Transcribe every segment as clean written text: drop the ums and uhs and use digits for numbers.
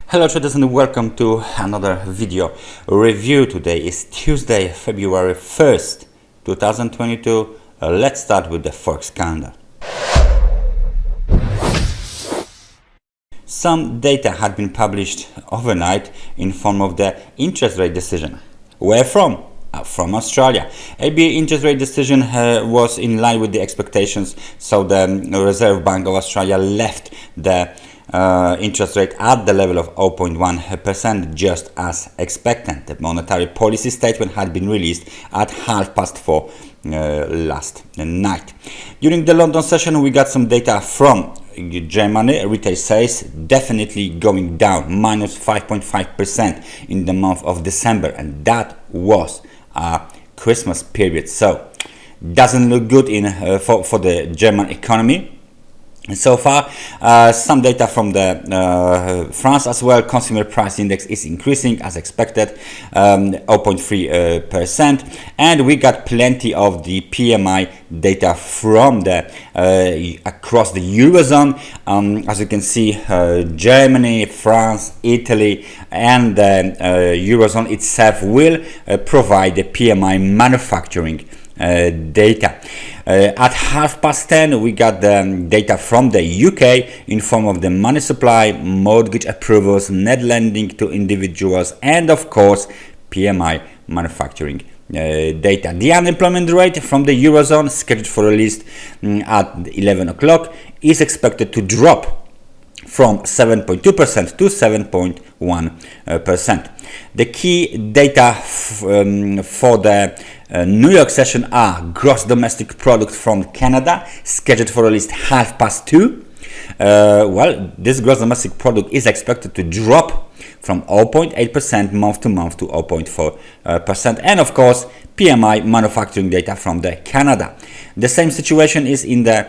Hello traders and welcome to another video review. Today is Tuesday, February 1st, 2022. Let's start with the Forex calendar. Some data had been published overnight in form of the interest rate decision. Where from? From Australia. ABA interest rate decision was in line with the expectations, so the Reserve Bank of Australia left the interest rate at the level of 0.1%, just as expected. The monetary policy statement had been released at 4:30 last night. During the London session, we got some data from Germany. Retail sales definitely going down, minus 5.5% in the month of December, and that was a Christmas period, so doesn't look good for the German economy. So far, some data from the France as well. Consumer price index is increasing as expected, 0.3%, and we got plenty of the PMI data from the across the Eurozone. As you can see, Germany, France, Italy, and the Eurozone itself will provide the PMI manufacturing data. At 10:30, we got the data from the UK in form of the money supply, mortgage approvals, net lending to individuals, and of course PMI manufacturing data. The unemployment rate from the Eurozone, scheduled for release at 11 o'clock, is expected to drop from 7.2% to 7.1%. The key data for the New York session are gross domestic product from Canada, scheduled for release 2:30. Well, this gross domestic product is expected to drop from 0.8% month to month to 0.4%, and of course PMI manufacturing data from the Canada. The same situation is in the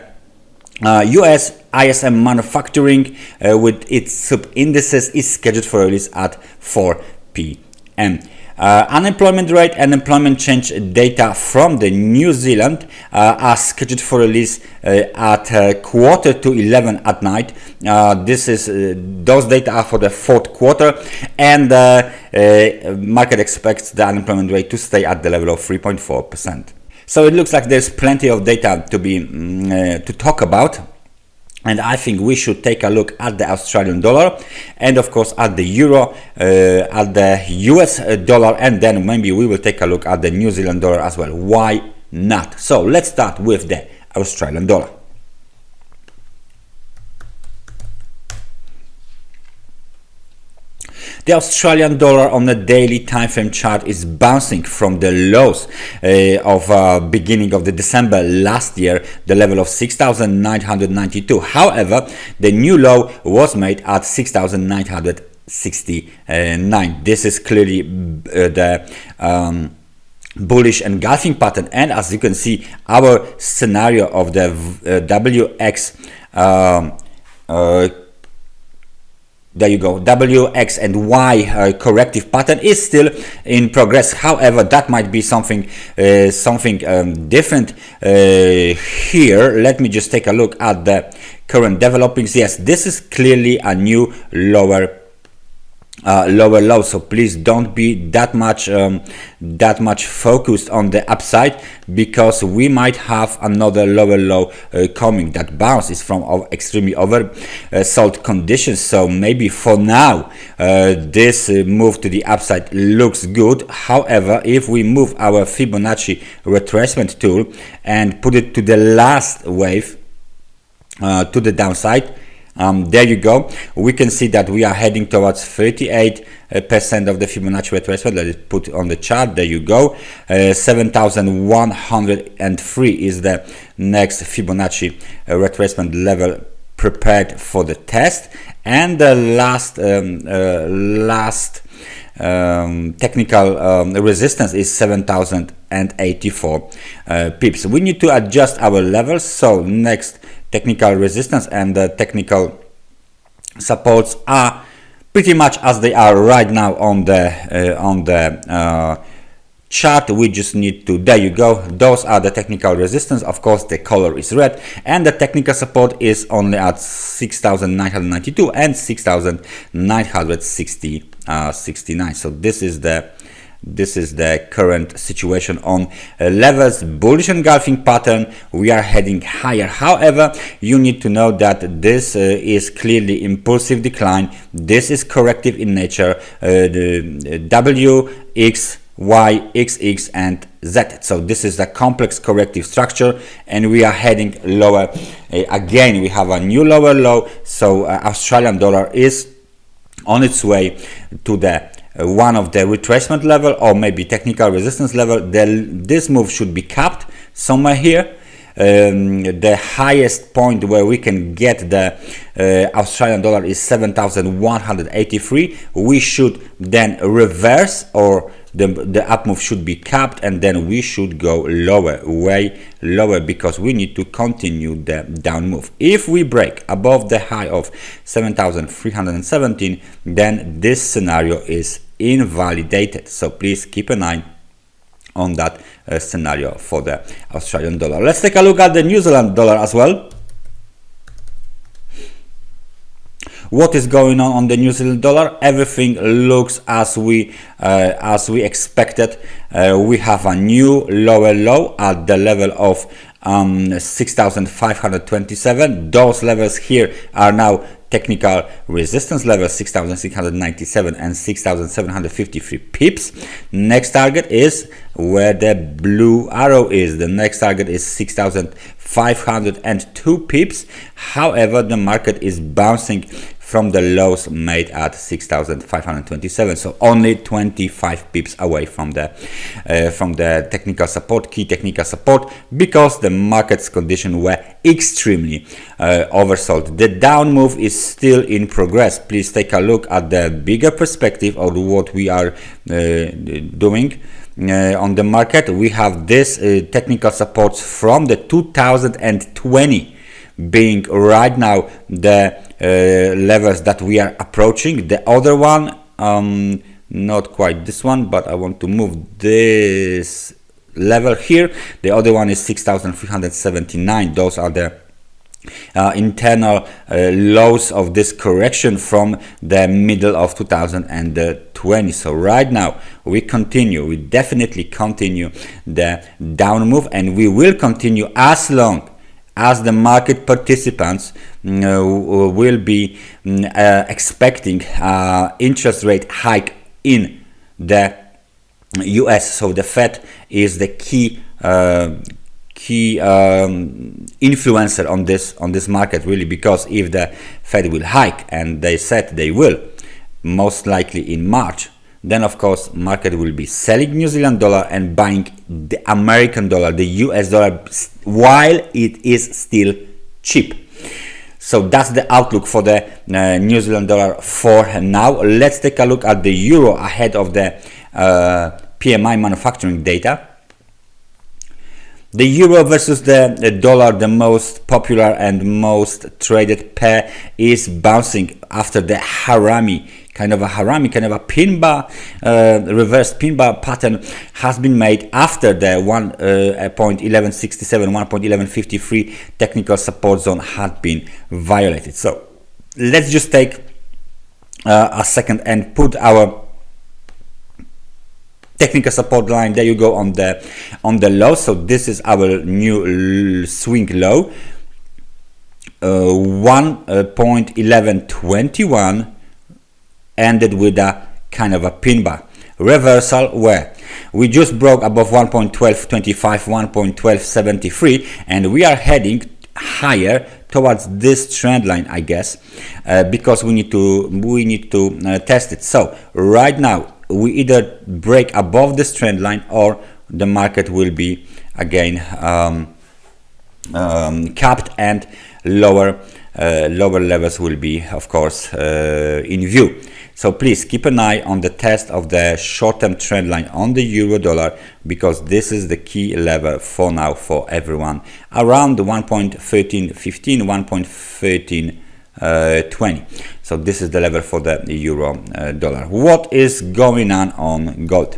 US ISM manufacturing with its sub indices is scheduled for release at 4 p.m. Unemployment rate and employment change data from the New Zealand are scheduled for release at 11:15 at night. Those data are for the fourth quarter, and market expects the unemployment rate to stay at the level of 3.4%. So it looks like there's plenty of data to talk about. And I think we should take a look at the Australian dollar, and of course at the euro, at the US dollar, and then maybe we will take a look at the New Zealand dollar as well. Why not? So let's start with the Australian dollar. The Australian dollar on the daily time frame chart is bouncing from the lows of beginning of the December last year, the level of 6,992. However, the new low was made at 6,969. This is clearly the bullish engulfing pattern, and as you can see, our scenario of the WX there you go, WX and Y corrective pattern is still in progress. However, that might be something different here. Let me just take a look at the current developings. Yes, this is clearly a new lower low, so please don't be that much focused on the upside, because we might have another lower low coming. That bounce is from extremely oversold conditions, so maybe for now this move to the upside looks good. However, if we move our Fibonacci retracement tool and put it to the last wave to the downside, there you go, we can see that we are heading towards 38% of the Fibonacci retracement. Let it put on the chart. There you go, 7,103 is the next Fibonacci retracement level prepared for the test, and the last technical resistance is 7,084 pips. We need to adjust our levels, so next technical resistance and the technical supports are pretty much as they are right now on the chart, we just need to, there you go, those are the technical resistance. Of course the color is red, and the technical support is only at 6,992 and 6,969. So this is the current situation on levels. Bullish engulfing pattern, we are heading higher. However, you need to know that this is clearly impulsive decline. This is corrective in nature. The W, X, Y, XX and Z. So this is the complex corrective structure, and we are heading lower. Again, we have a new lower low. So Australian dollar is on its way to the one of the retracement level or maybe technical resistance level. This move should be capped somewhere here. The highest point where we can get the Australian dollar is 7,183. We should then reverse, or the up move should be capped, and then we should go lower, way lower, because we need to continue the down move. If we break above the high of 7,317, then this scenario is invalidated. So please keep an eye on that scenario for the Australian dollar. Let's take a look at the New Zealand dollar as well. What is going on the New Zealand dollar? Everything looks as we expected. We have a new lower low at the level of 6,527. Those levels here are now technical resistance levels, 6,697 and 6,753 pips. Next target is where the blue arrow is. The next target is 6,502 pips. However, the market is bouncing from the lows made at 6,527, so only 25 pips away from the technical support, key technical support, because the market's conditions were extremely oversold. The down move is still in progress. Please take a look at the bigger perspective of what we are doing on the market. We have this technical supports from the 2020 being right now the levels that we are approaching. The other one, not quite this one, but I want to move this level here. The other one is 6,379. Those are the internal lows of this correction from the middle of 2020. So right now we definitely continue the down move, and we will continue as long as the market participants will be expecting interest rate hike in the US. So the Fed is the key influencer on this market, really, because if the Fed will hike, and they said they will, most likely in March, then of course market will be selling New Zealand dollar and buying the American dollar, the US dollar, while it is still cheap. So that's the outlook for the New Zealand dollar for now. Let's take a look at the euro ahead of the PMI manufacturing data. The euro versus the dollar, the most popular and most traded pair, is bouncing after the kind of a pin bar, reverse pin bar pattern has been made after the 1.1167, 1.1153 technical support zone had been violated. So let's just take a second and put our technical support line. There you go, on the low. So this is our new swing low, 1.1121, ended with a kind of a pin bar reversal where we just broke above 1.1225, 1.1273, and we are heading higher towards this trend line, I guess, because we need to test it. So right now we either break above this trend line, or the market will be again capped, and lower levels will be, of course, in view. So please keep an eye on the test of the short-term trend line on the euro dollar, because this is the key level for now for everyone, around 1.1315, 1.1320. So this is the level for the euro dollar. What is going on gold?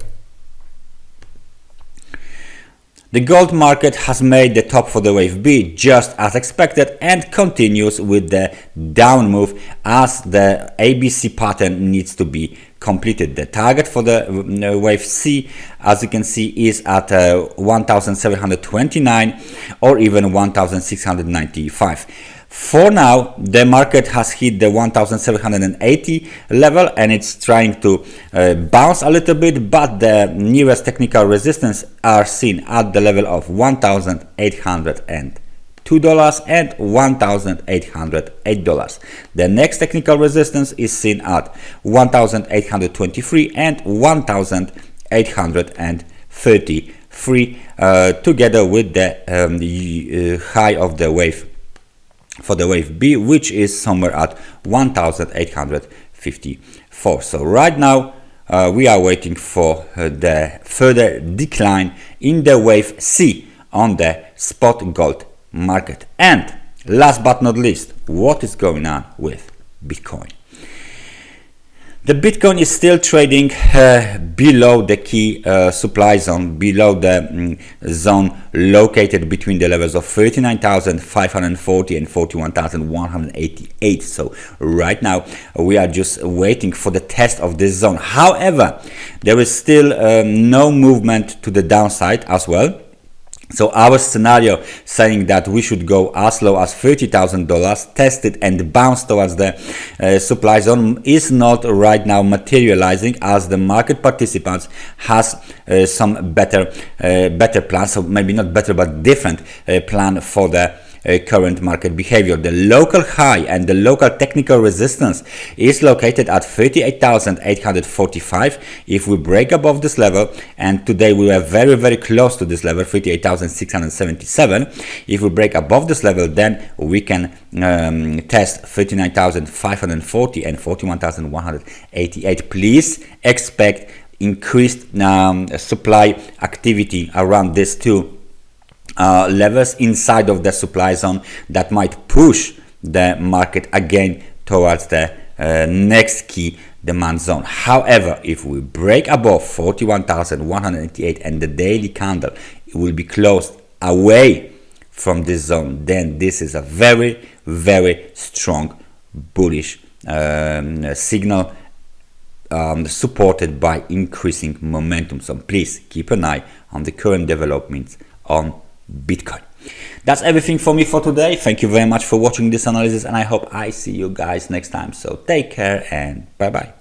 The gold market has made the top for the wave B just as expected and continues with the down move as the ABC pattern needs to be completed. The target for the wave C, as you can see, is at 1729 or even 1695. For now, the market has hit the 1780 level and it's trying to bounce a little bit, but the nearest technical resistance are seen at the level of $1,802 and $1,808. The next technical resistance is seen at 1,823 and 1,833, together with the high of the wave for the wave B, which is somewhere at 1,854. So right now we are waiting for the further decline in the wave C on the spot gold market. And last but not least, what is going on with Bitcoin? The Bitcoin is still trading below the key supply zone, below the zone located between the levels of 39,540 and 41,188. So right now we are just waiting for the test of this zone. However, there is still no movement to the downside as well. So our scenario saying that we should go as low as $30,000, test it and bounce towards the supply zone is not right now materializing, as the market participants has some better plans. So maybe not better but different plan for the current market behavior. The local high and the local technical resistance is located at 38,845. If we break above this level, and today we were very close to this level, 38,677, if we break above this level, then we can test 39,540 and 41,188. Please expect increased supply activity around these two levels inside of the supply zone that might push the market again towards the next key demand zone. However, if we break above 41,188 and the daily candle will be closed away from this zone, then this is a very strong bullish signal, supported by increasing momentum. So please keep an eye on the current developments on Bitcoin. That's everything for me for today. Thank you very much for watching this analysis, and I hope I see you guys next time. So take care and bye bye.